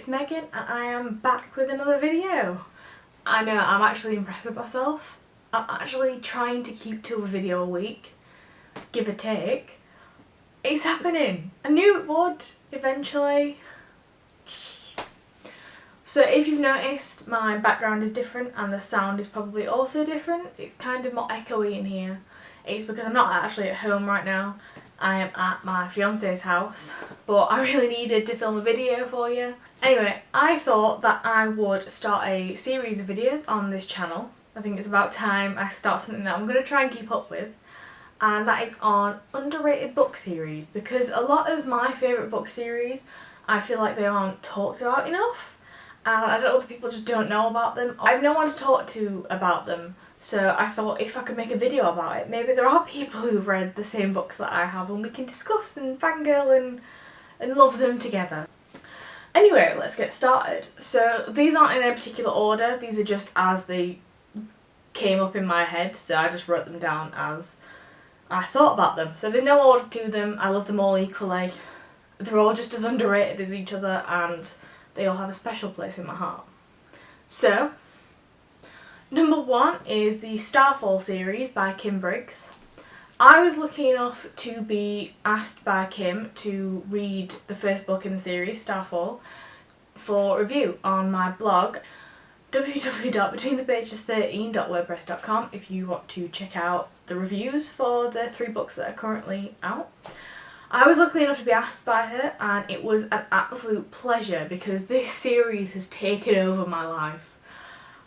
it's Megan and I am back with another video. I know, I'm actually impressed with myself. I'm actually trying to keep to a video a week, give or take. It's happening. I knew it would, eventually. So if you've noticed, my background is different and the sound is probably also different. It's kind of more echoey in here. It's because I'm not actually at home right now. I am at my fiance's house, but I really needed to film a video for you. Anyway, I thought that I would start a series of videos on this channel. I think it's about time I start something that I'm going to try and keep up with. And that is on underrated book series, because a lot of my favourite book series, I feel like they aren't talked about enough. And I don't know if people just don't know about them. I have no one to talk to about them. So I thought if I could make a video about it, maybe there are people who've read the same books that I have and we can discuss and fangirl and love them together. Anyway, let's get started. So these aren't in a particular order, these are just as they came up in my head, so I just wrote them down as I thought about them. So there's no order to them, I love them all equally. They're all just as underrated as each other and they all have a special place in my heart. So, number one is the Starfall series by Kim Briggs. I was lucky enough to be asked by Kim to read the first book in the series, Starfall, for review on my blog www.betweenthepages13.wordpress.com if you want to check out the reviews for the 3 books that are currently out. I was lucky enough to be asked by her and it was an absolute pleasure because this series has taken over my life.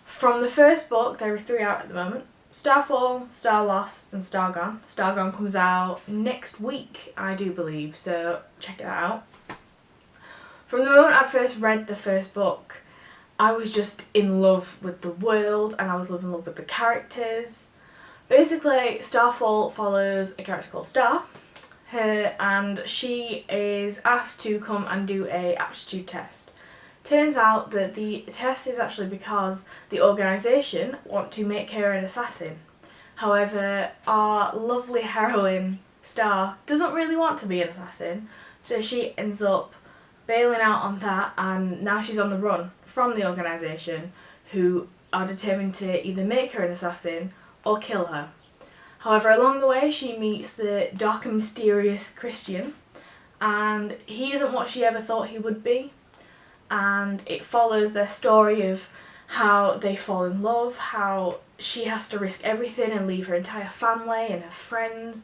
From the first book, there is 3 out at the moment, Starfall, Starlost and Stargone. Stargone comes out next week, I do believe, so check it out. From the moment I first read the first book, I was just in love with the world and I was in love with the characters. Basically, Starfall follows a character called Star. And she is asked to come and do a aptitude test. Turns out that the test is actually because the organisation want to make her an assassin. However, our lovely heroine, Star, doesn't really want to be an assassin, so she ends up bailing out on that and now she's on the run from the organisation, who are determined to either make her an assassin or kill her. However, along the way she meets the dark and mysterious Christian and he isn't what she ever thought he would be, and it follows their story of how they fall in love, how she has to risk everything and leave her entire family and her friends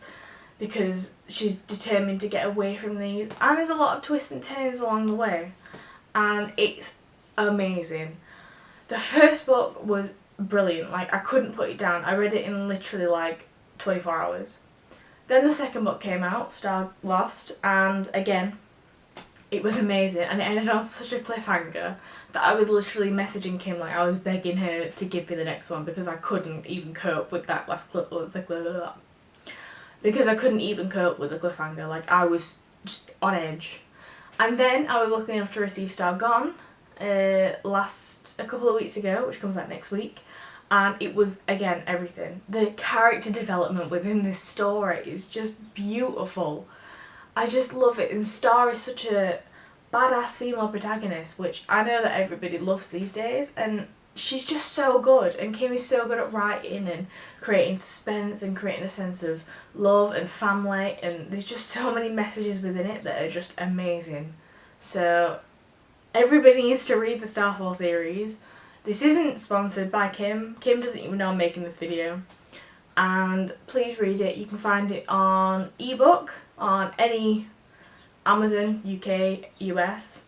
because she's determined to get away from these, and there's a lot of twists and turns along the way and it's amazing. The first book was brilliant, like I couldn't put it down. I read it in literally like 24 hours. Then the second book came out, Starlost, and again it was amazing and it ended on such a cliffhanger that I was literally messaging Kim, like I was begging her to give me the next one because I couldn't even cope with that because I couldn't even cope with the cliffhanger, like I was just on edge. And then I was lucky enough to receive Stargone a couple of weeks ago, which comes out next week. And it was, again, everything. The character development within this story is just beautiful. I just love it. And Star is such a badass female protagonist, which I know that everybody loves these days. And she's just so good. And Kim is so good at writing and creating suspense and creating a sense of love and family. And there's just so many messages within it that are just amazing. So everybody needs to read the Starfall series. This isn't sponsored by Kim. Kim doesn't even know I'm making this video. And please read it. You can find it on ebook, on any Amazon, UK, US.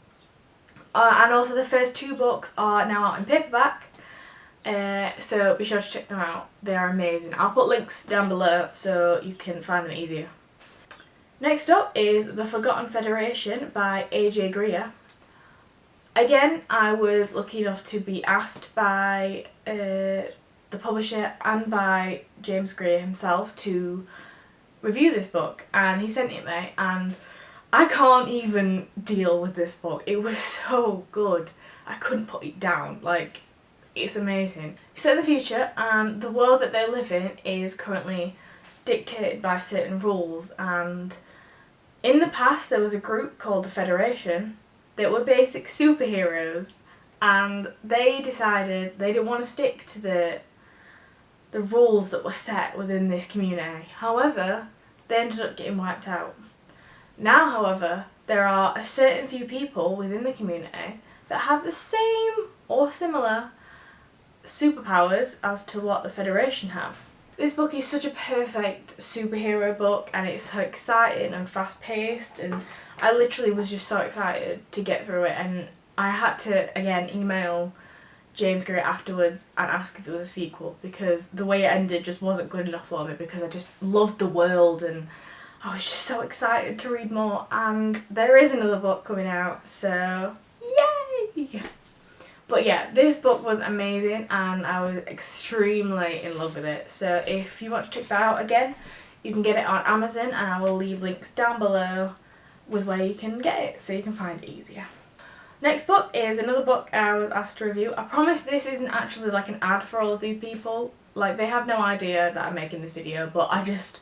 And also the first 2 books are now out in paperback. So be sure to check them out. They are amazing. I'll put links down below so you can find them easier. Next up is The Forgotten Federation by A.J. Greer. Again, I was lucky enough to be asked by the publisher and by James Greer himself to review this book, and he sent it me and I can't even deal with this book. It was so good. I couldn't put it down. Like, it's amazing. It's set in the future and the world that they live in is currently dictated by certain rules, and in the past there was a group called the Federation that were basic superheroes, and they decided they didn't want to stick to the rules that were set within this community. However, they ended up getting wiped out. Now, however, there are a certain few people within the community that have the same or similar superpowers as to what the Federation have. This book is such a perfect superhero book, and it's so exciting and fast paced, and I literally was just so excited to get through it, and I had to again email James Gray afterwards and ask if there was a sequel, because the way it ended just wasn't good enough for me, because I just loved the world and I was just so excited to read more, and there is another book coming out, so yay! But yeah, this book was amazing and I was extremely in love with it. So if you want to check that out again, you can get it on Amazon, and I will leave links down below with where you can get it so you can find it easier. Next book is another book I was asked to review. I promise this isn't actually like an ad for all of these people. Like, they have no idea that I'm making this video, but I just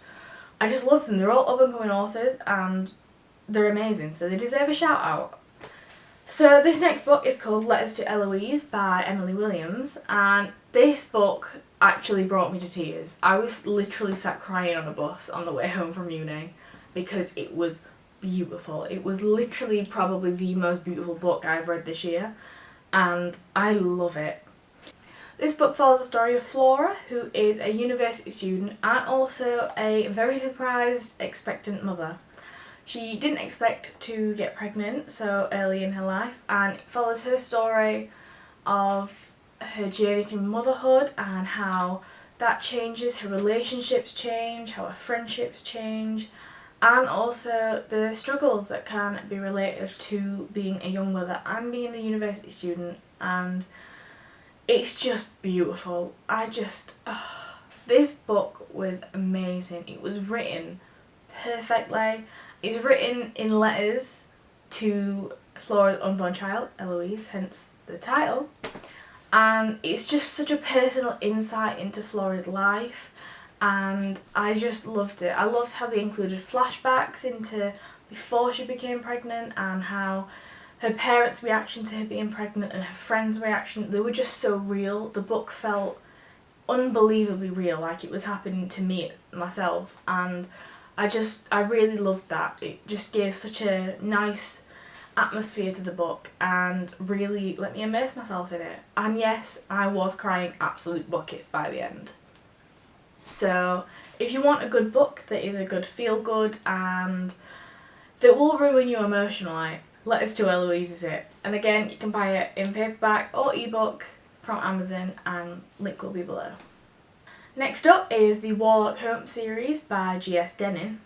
love them. They're all up and coming authors and they're amazing, so they deserve a shout out. So this next book is called Letters to Eloise by Emily Williams, and this book actually brought me to tears. I was literally sat crying on a bus on the way home from uni because it was beautiful. It was literally probably the most beautiful book I've read this year, and I love it. This book follows the story of Flora, who is a university student and also a very surprised, expectant mother. She didn't expect to get pregnant so early in her life, and it follows her story of her journey through motherhood and how that changes, her relationships change, how her friendships change, and also the struggles that can be related to being a young mother and being a university student, and it's just beautiful. This book was amazing. It was written perfectly. It's written in letters to Flora's unborn child, Eloise, hence the title. And it's just such a personal insight into Flora's life, and I just loved it. I loved how they included flashbacks into before she became pregnant, and how her parents' reaction to her being pregnant and her friends' reaction, they were just so real. The book felt unbelievably real, like it was happening to me myself, and I really loved that. It just gave such a nice atmosphere to the book and really let me immerse myself in it. And yes, I was crying absolute buckets by the end. So if you want a good book that is a good feel-good and that will ruin you emotionally, Letters to Eloise is it. And again, you can buy it in paperback or ebook from Amazon, and link will be below. Next up is the Warlock Holmes series by G.S. Denning.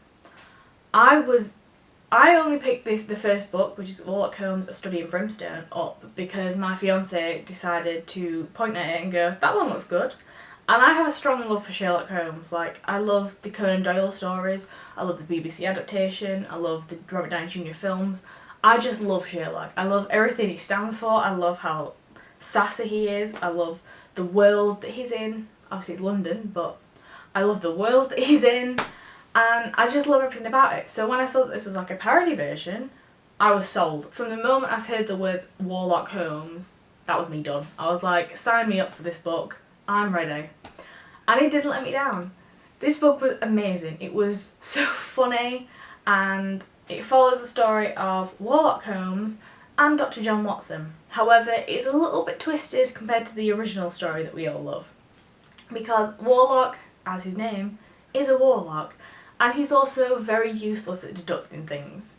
I only picked the first book, which is Warlock Holmes, A Study in Brimstone, up because my fiance decided to point at it and go, that one looks good. And I have a strong love for Sherlock Holmes. Like, I love the Conan Doyle stories, I love the BBC adaptation, I love the Robert Downey Jr. films. I just love Sherlock. I love everything he stands for. I love how sassy he is. I love the world that he's in. Obviously it's London, but I love the world that he's in, and I just love everything about it. So when I saw that this was like a parody version, I was sold. From the moment I heard the words Warlock Holmes, that was me done. I was like, sign me up for this book, I'm ready. And it didn't let me down. This book was amazing. It was so funny, and it follows the story of Warlock Holmes and Dr. John Watson. However, it's a little bit twisted compared to the original story that we all love. Because Warlock, as his name, is a warlock, and he's also very useless at deducting things.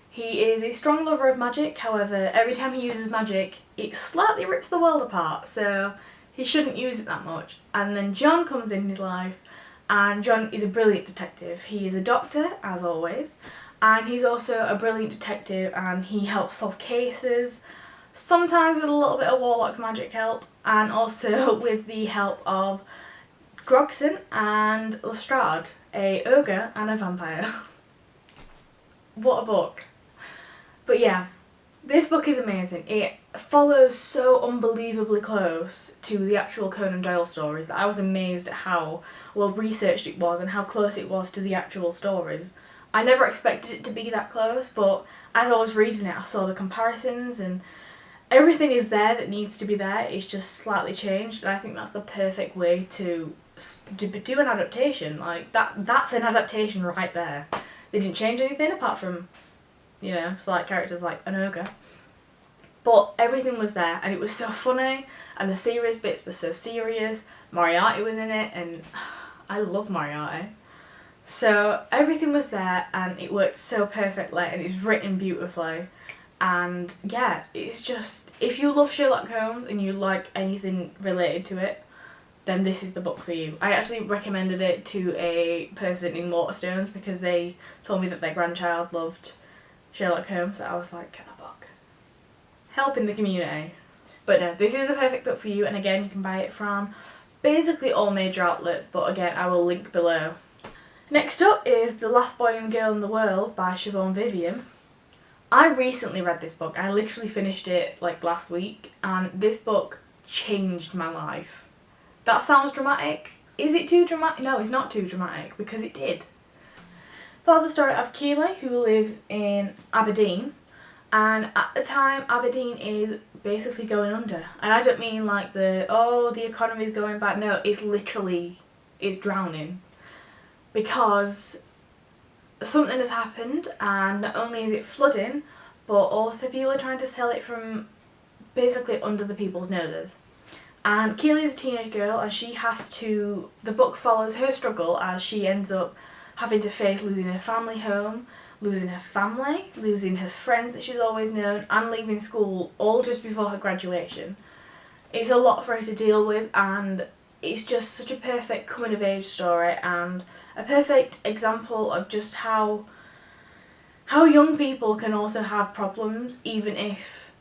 He is a strong lover of magic, however, every time he uses magic, it slightly rips the world apart, so he shouldn't use it that much. And then John comes in his life, and John is a brilliant detective. He is a doctor, as always, and he's also a brilliant detective, and he helps solve cases, sometimes with a little bit of Warlock's magic help, and also with the help of Grogson and Lestrade, a ogre and a vampire. What a book. But yeah, this book is amazing. It follows so unbelievably close to the actual Conan Doyle stories that I was amazed at how well researched it was and how close it was to the actual stories. I never expected it to be that close, but as I was reading it I saw the comparisons and everything is there that needs to be there, it's just slightly changed, and I think that's the perfect way to do an adaptation. Like, that's an adaptation right there. They didn't change anything apart from, you know, select characters like an ogre. But everything was there, and it was so funny, and the serious bits were so serious. Moriarty was in it, and I love Moriarty. So everything was there, and it worked so perfectly, and it's written beautifully. And yeah, it's just, if you love Sherlock Holmes and you like anything related to it, then this is the book for you. I actually recommended it to a person in Waterstones because they told me that their grandchild loved Sherlock Holmes, so I was like, get the book. Helping the community. But no, this is the perfect book for you, and again, you can buy it from basically all major outlets, but again, I will link below. Next up is The Last Boy and Girl in the World by Siobhan Vivian. I recently read this book. I literally finished it like last week, and this book changed my life. That sounds dramatic. Is it too dramatic? No, it's not too dramatic, because it did. There's a story of Keely, who lives in Aberdeen, and at the time Aberdeen is basically going under. And I don't mean like the economy's going bad. No, it's literally, it's drowning. Because something has happened, and not only is it flooding, but also people are trying to sell it from basically under the people's noses. And Keely's a teenage girl, and the book follows her struggle as she ends up having to face losing her family home, losing her family, losing her friends that she's always known, and leaving school all just before her graduation. It's a lot for her to deal with, and it's just such a perfect coming of age story, and a perfect example of just how young people can also have problems even if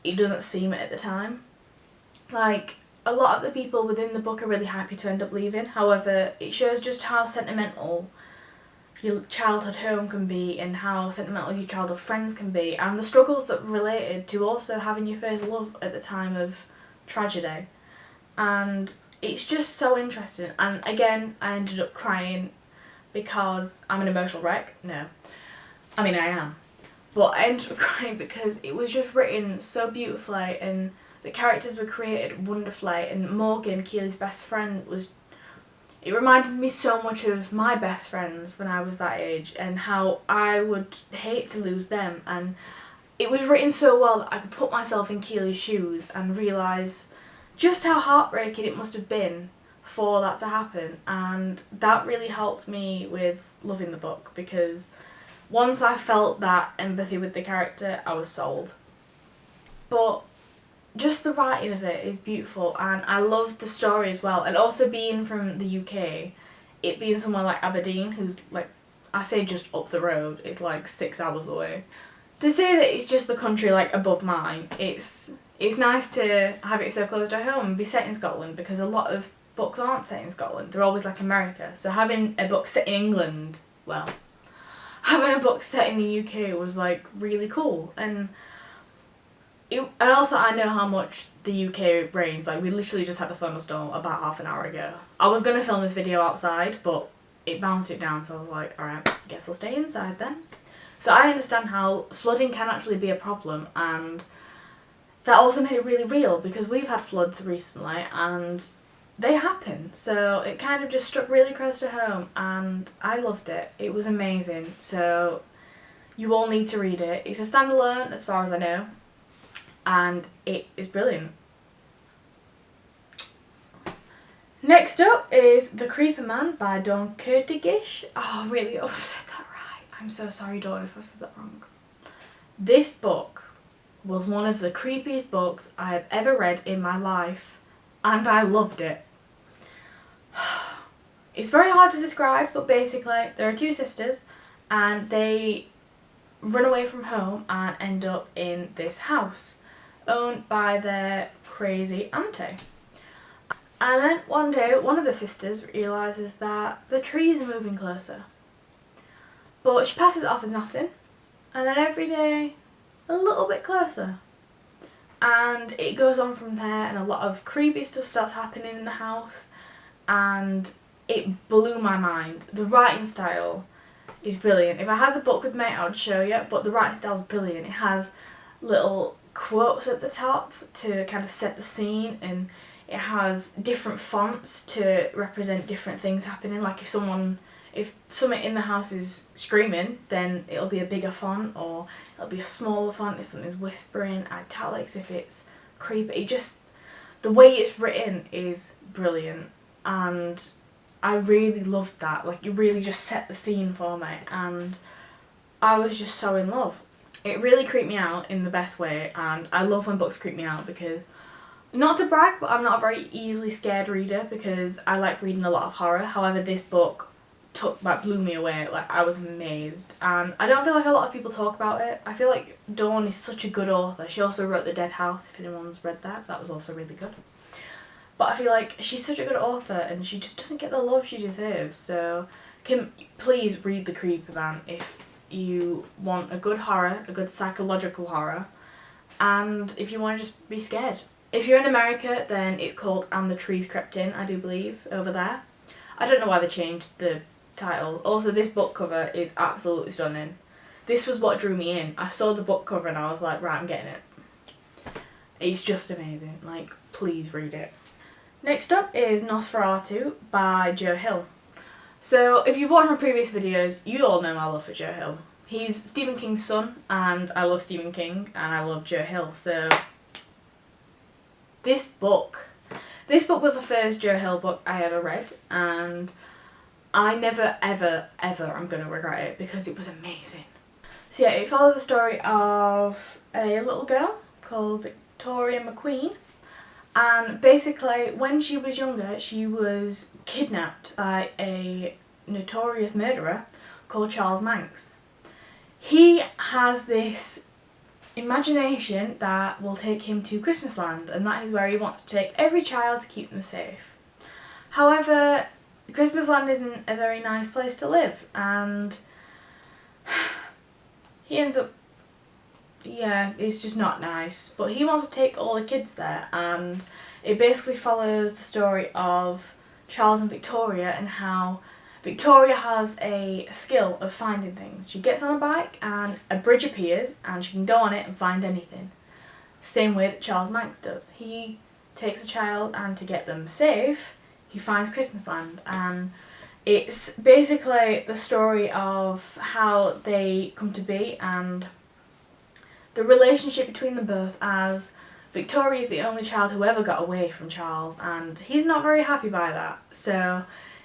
it doesn't seem it at the time. Like, a lot of the people within the book are really happy to end up leaving, however it shows just how sentimental your childhood home can be and how sentimental your childhood friends can be, and the struggles that related to also having your first love at the time of tragedy. And it's just so interesting, and again I ended up crying because I'm an emotional wreck. No, I mean I am, but I ended up crying because it was just written so beautifully, and the characters were created wonderfully, and Morgan, Keely's best friend, it reminded me so much of my best friends when I was that age and how I would hate to lose them, and it was written so well that I could put myself in Keely's shoes and realise just how heartbreaking it must have been for that to happen, and that really helped me with loving the book, because once I felt that empathy with the character, I was sold. But just the writing of it is beautiful, and I loved the story as well, and also being from the UK, it being somewhere like Aberdeen, who's like, I say just up the road, it's like 6 hours away. To say that it's just the country like above mine, it's nice to have it so close to home and be set in Scotland, because a lot of books aren't set in Scotland, they're always like America. So having a book set in England, well, having a book set in the UK was like really cool. And also I know how much the UK rains. Like, we literally just had a thunderstorm about half an hour ago. I was going to film this video outside, but it bounced it down, so I was like, alright, guess I'll stay inside then. So I understand how flooding can actually be a problem, and that also made it really real, because we've had floods recently and they happen. So it kind of just struck really close to home, and I loved it. It was amazing. So you all need to read it. It's a standalone as far as I know, and it is brilliant. Next up is The Creeper Man by Dawn Kurtigish. Oh, really? Oh, I've said that right. I'm so sorry, Dawn, if I've said that wrong. This book was one of the creepiest books I have ever read in my life, and I loved it. It's very hard to describe, but basically there are two sisters, and they run away from home and end up in this house owned by their crazy auntie. And then one day one of the sisters realises that the trees are moving closer, but she passes it off as nothing, and then every day a little bit closer, and it goes on from there, and a lot of creepy stuff starts happening in the house, and it blew my mind. The writing style is brilliant. If I had the book with me, I would show you, but the writing style is brilliant. It has little quotes at the top to kind of set the scene, and it has different fonts to represent different things happening. Like if something in the house is screaming, then it'll be a bigger font, or it'll be a smaller font if something's whispering, italics if it's creepy. The way it's written is brilliant, and I really loved that. Like, it really just set the scene for me, and I was just so in love. It really creeped me out in the best way, and I love when books creep me out because, not to brag, but I'm not a very easily scared reader because I like reading a lot of horror. However, this book blew me away. Like, I was amazed, and I don't feel like a lot of people talk about it. I feel like Dawn is such a good author. She also wrote The Dead House, if anyone's read that. That was also really good. But I feel like she's such a good author, and she just doesn't get the love she deserves. So, please read The Creeper Man if you want a good horror, a good psychological horror, and if you want to just be scared. If you're in America, then it's called And the Trees Crept In, I do believe, over there. I don't know why they changed the title. Also, this book cover is absolutely stunning. This was what drew me in. I saw the book cover and I was like, right, I'm getting it. It's just amazing. Like, please read it. Next up is Nosferatu by Joe Hill. So, if you've watched my previous videos, you all know my love for Joe Hill. He's Stephen King's son, and I love Stephen King, and I love Joe Hill, so this book was the first Joe Hill book I ever read, and I never ever am going to regret it because it was amazing. So yeah, it follows the story of a little girl called Victoria McQueen, and basically when she was younger she was kidnapped by a notorious murderer called Charles Manx. He has this imagination that will take him to Christmasland, and that is where he wants to take every child to keep them safe. However, Christmasland isn't a very nice place to live, and he ends up, it's just not nice. But he wants to take all the kids there, and it basically follows the story of Charles and Victoria and how Victoria has a skill of finding things. She gets on a bike and a bridge appears and she can go on it and find anything. Same way that Charles Manx does. He takes a child, and to get them safe, he finds Christmasland, and it's basically the story of how they come to be and the relationship between them both, as Victoria is the only child who ever got away from Charles, and he's not very happy by that. So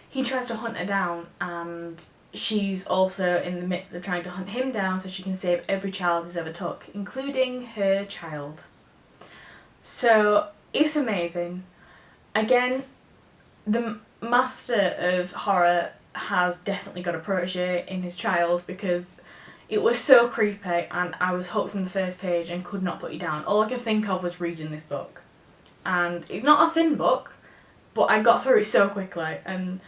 he tries to hunt her down, and she's also in the midst of trying to hunt him down so she can save every child he's ever took, including her child. So it's amazing. Again, the master of horror has definitely got a protege in his child because it was so creepy and I was hooked from the first page and could not put you down. All I could think of was reading this book. And it's not a thin book, but I got through it so quickly and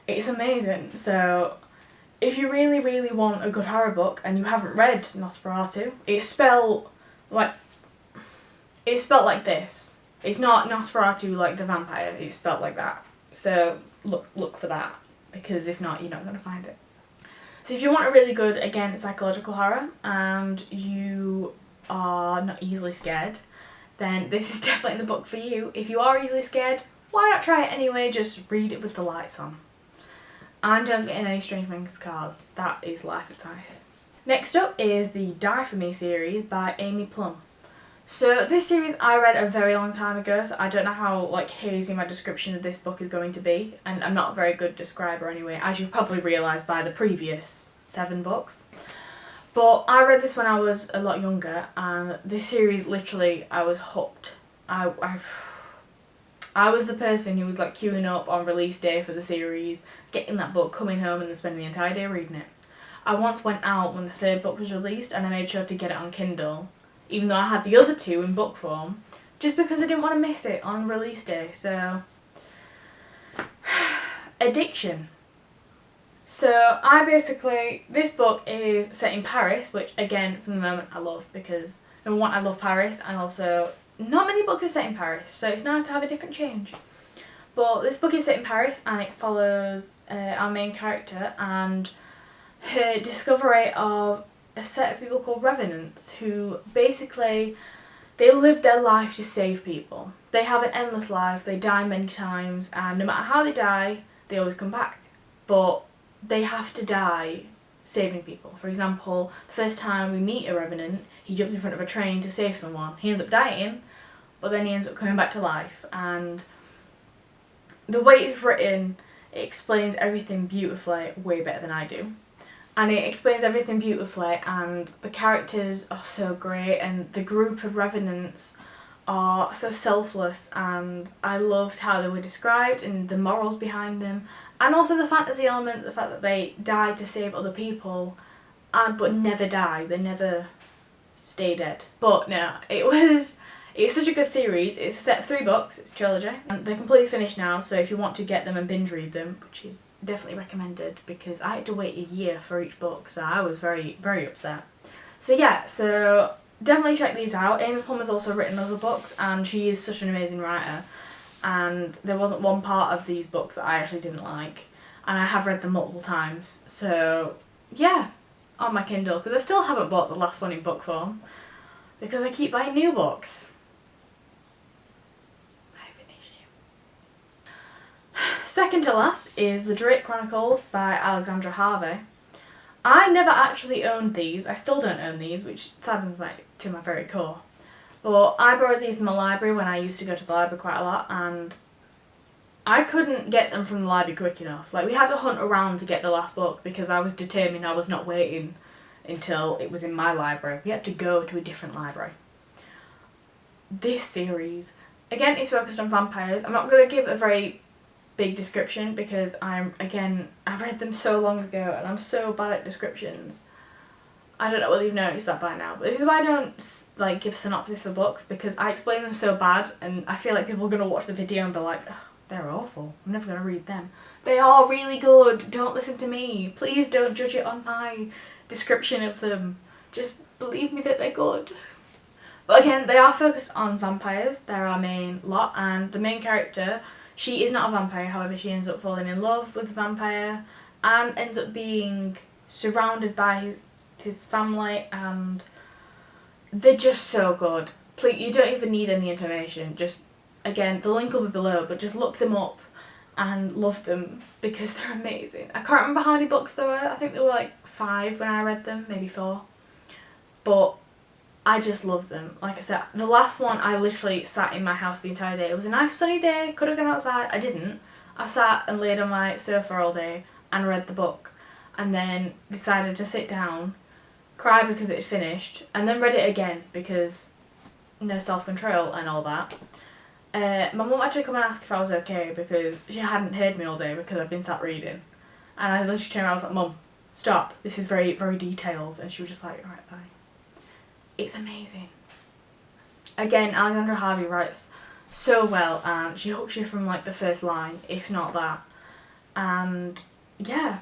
it's amazing. So if you really, really want a good horror book and you haven't read Nosferatu, it's spelled like this. It's not Nosferatu like the vampire, it's spelled like that. So look for that, because if not, you're not going to find it. So if you want a really good, again, psychological horror and you are not easily scared, then this is definitely the book for you. If you are easily scared, why not try it anyway? Just read it with the lights on. And don't get in any strange men's cars. That is life advice. Next up is the Die For Me series by Amy Plum. So this series I read a very long time ago, so I don't know how hazy my description of this book is going to be, and I'm not a very good describer anyway, as you've probably realised by the previous 7 books. But I read this when I was a lot younger, and this series, literally, I was hooked. I was the person who was queuing up on release day for the series, getting that book, coming home and then spending the entire day reading it. I once went out when the 3rd book was released and I made sure to get it on Kindle, even though I had the other 2 in book form, just because I didn't want to miss it on release day. So, addiction. So this book is set in Paris, which again, from the moment I love, because number one, I love Paris, and also not many books are set in Paris, so it's nice to have a different change. But this book is set in Paris and it follows our main character, and her discovery of a set of people called revenants who basically, they live their life to save people. They have an endless life, they die many times, and no matter how they die, they always come back. But they have to die saving people. For example, the first time we meet a revenant, he jumps in front of a train to save someone. He ends up dying, but then he ends up coming back to life. And the way it's written, it explains everything beautifully, way better than I do. And it explains everything beautifully, and the characters are so great, and the group of revenants are so selfless, and I loved how they were described and the morals behind them, and also the fantasy element, the fact that they die to save other people, but never die, they never stay dead. But no, it's such a good series. It's a set of 3 books, it's a trilogy. And they're completely finished now, so if you want to get them and binge read them, which is definitely recommended, because I had to wait a year for each book, so I was very, very upset. So yeah, so definitely check these out. Amy Plummer's also written other books, and she is such an amazing writer. And there wasn't one part of these books that I actually didn't like. And I have read them multiple times, so yeah, on my Kindle, because I still haven't bought the last one in book form, because I keep buying new books. Second to last is The Drake Chronicles by Alexandra Harvey. I never actually owned these, I still don't own these, which saddens me to my very core. But I borrowed these in my library when I used to go to the library quite a lot, and I couldn't get them from the library quick enough. Like, we had to hunt around to get the last book because I was determined I was not waiting until it was in my library. We had to go to a different library. This series, again, is focused on vampires. I'm not going to give a very big description because I read them so long ago and I'm so bad at descriptions. I don't know whether you've noticed that by now, but this is why I don't like give synopsis for books, because I explain them so bad and I feel like people are going to watch the video and be like, oh, they're awful, I'm never going to read them. They are really good, don't listen to me, please don't judge it on my description of them, just believe me that they're good. But again, they are focused on vampires, they're our main lot, and the main character, she is not a vampire, however she ends up falling in love with the vampire and ends up being surrounded by his family, and they're just so good. Please, you don't even need any information, just, again, the link will be below, but just look them up and love them because they're amazing. I can't remember how many books there were, I think there were like 5 when I read them, maybe 4, but I just love them. Like I said, the last one I literally sat in my house the entire day. It was a nice sunny day, could have gone outside, I didn't. I sat and laid on my sofa all day and read the book, and then decided to sit down, cry because it had finished, and then read it again because no self-control and all that. My mum had to come and ask if I was okay because she hadn't heard me all day because I'd been sat reading. And I literally turned around, I was like, Mum, stop, this is very, very detailed. And she was just like, alright, bye. It's amazing. Again, Alexandra Harvey writes so well, and she hooks you from like the first line, if not that. And yeah,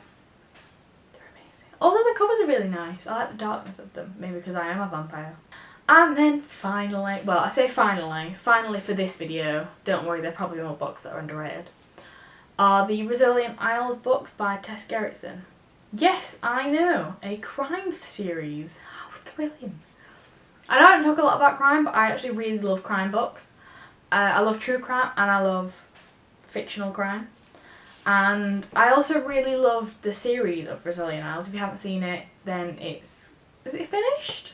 they're amazing. Also, the covers are really nice. I like the darkness of them, maybe because I am a vampire. And then finally, well, I say finally for this video, don't worry, there are probably more books that are underrated, are the Resilient Isles books by Tess Gerritsen. Yes, I know, a crime series. How thrilling. I don't talk a lot about crime, but I actually really love crime books. I love true crime and I love fictional crime. And I also really love the series of Resilient Isles. If you haven't seen it, then is it finished?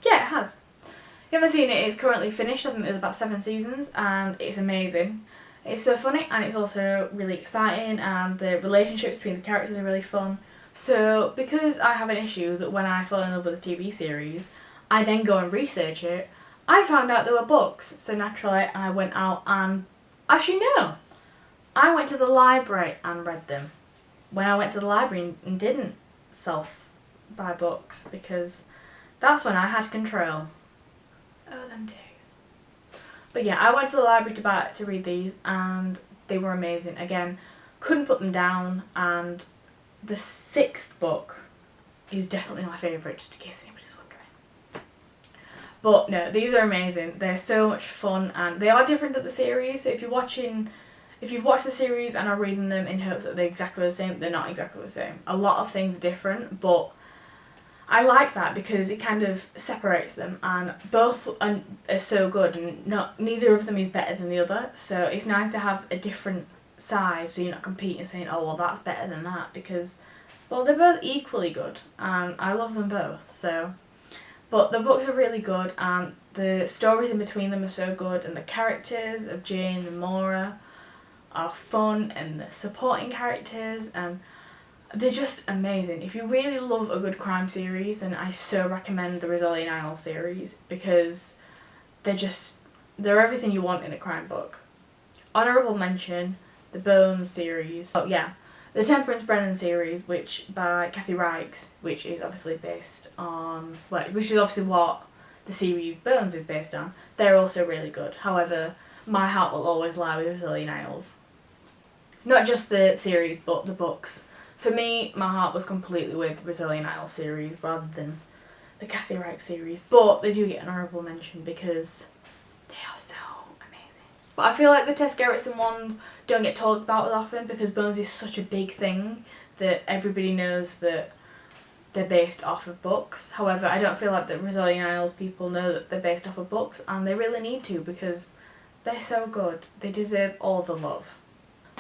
Yeah, it has. If you haven't seen it, it's currently finished. I think there's about 7 seasons and it's amazing. It's so funny and it's also really exciting, and the relationships between the characters are really fun. So because I have an issue that when I fall in love with a TV series, I then go and research it, I found out there were books. So naturally I went out and, actually no, I went to the library and read them. When I went to the library and didn't self-buy books, because that's when I had control. Oh, them days. But yeah, I went to the library to read these and they were amazing. Again, couldn't put them down, and the 6th book is definitely my favourite, just in case anybody's wondering. But no, these are amazing. They're so much fun and they are different to the series, so if you're watching if you've watched the series and are reading them in hopes that they're exactly the same, they're not exactly the same. A lot of things are different, but I like that because it kind of separates them, and both are so good, and neither of them is better than the other. So it's nice to have a different side, so you're not competing saying, oh well that's better than that, because well they're both equally good and I love them both. So, but the books are really good and the stories in between them are so good, and the characters of Jane and Maura are fun, and the supporting characters, and they're just amazing. If you really love a good crime series, then I so recommend the Rizzoli and Isle series, because they're everything you want in a crime book. Honourable mention, the Bones series. Oh yeah, the Temperance Brennan series, which by Kathy Reichs, which is obviously based on, well, which is obviously what the series Bones is based on. They're also really good. However, my heart will always lie with Rizzoli and Isles. Not just the series, but the books. For me, my heart was completely with Rizzoli and Isles series rather than the Kathy Reichs series, but they do get an honourable mention because they are so amazing. But I feel like the Tess Gerritsen ones don't get talked about as often because Bones is such a big thing that everybody knows that they're based off of books. However, I don't feel like the Rizzoli and Isles people know that they're based off of books, and they really need to because they're so good. They deserve all the love.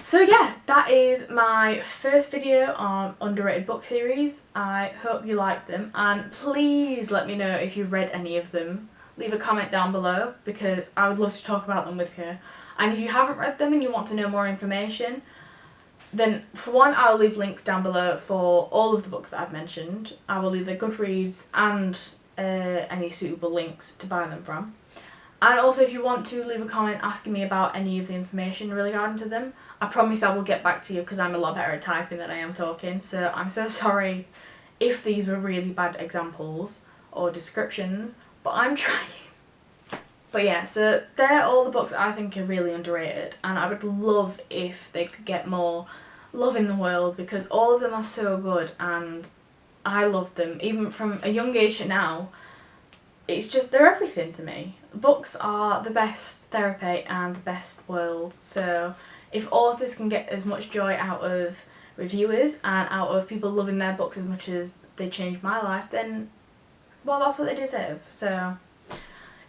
So yeah, that is my first video on underrated book series. I hope you liked them, and please let me know if you've read any of them. Leave a comment down below because I would love to talk about them with you. And if you haven't read them and you want to know more information, then for one, I'll leave links down below for all of the books that I've mentioned. I will leave the Goodreads and any suitable links to buy them from. And also, if you want to leave a comment asking me about any of the information regarding to them, I promise I will get back to you because I'm a lot better at typing than I am talking. So I'm so sorry if these were really bad examples or descriptions, but I'm trying. But yeah, so they're all the books I think are really underrated, and I would love if they could get more love in the world because all of them are so good and I love them. Even from a young age to now, it's just, they're everything to me. Books are the best therapy and the best world, so if authors can get as much joy out of reviewers and out of people loving their books as much as they changed my life, then, well, that's what they deserve. So,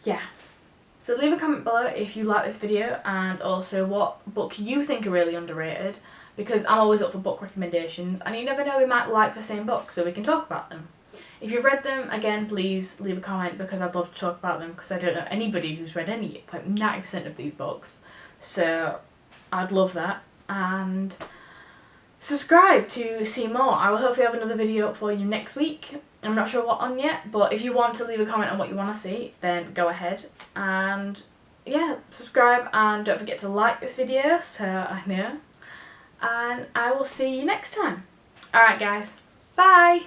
yeah. So leave a comment below if you like this video and also what book you think are really underrated, because I'm always up for book recommendations and you never know, we might like the same book so we can talk about them. If you've read them, again, please leave a comment because I'd love to talk about them because I don't know anybody who's read any, like 90% of these books. So I'd love that. And subscribe to see more. I will hopefully have another video up for you next week. I'm not sure what on yet, but if you want to leave a comment on what you want to see, then go ahead. And yeah, subscribe and don't forget to like this video so I know. And I will see you next time. Alright guys, bye!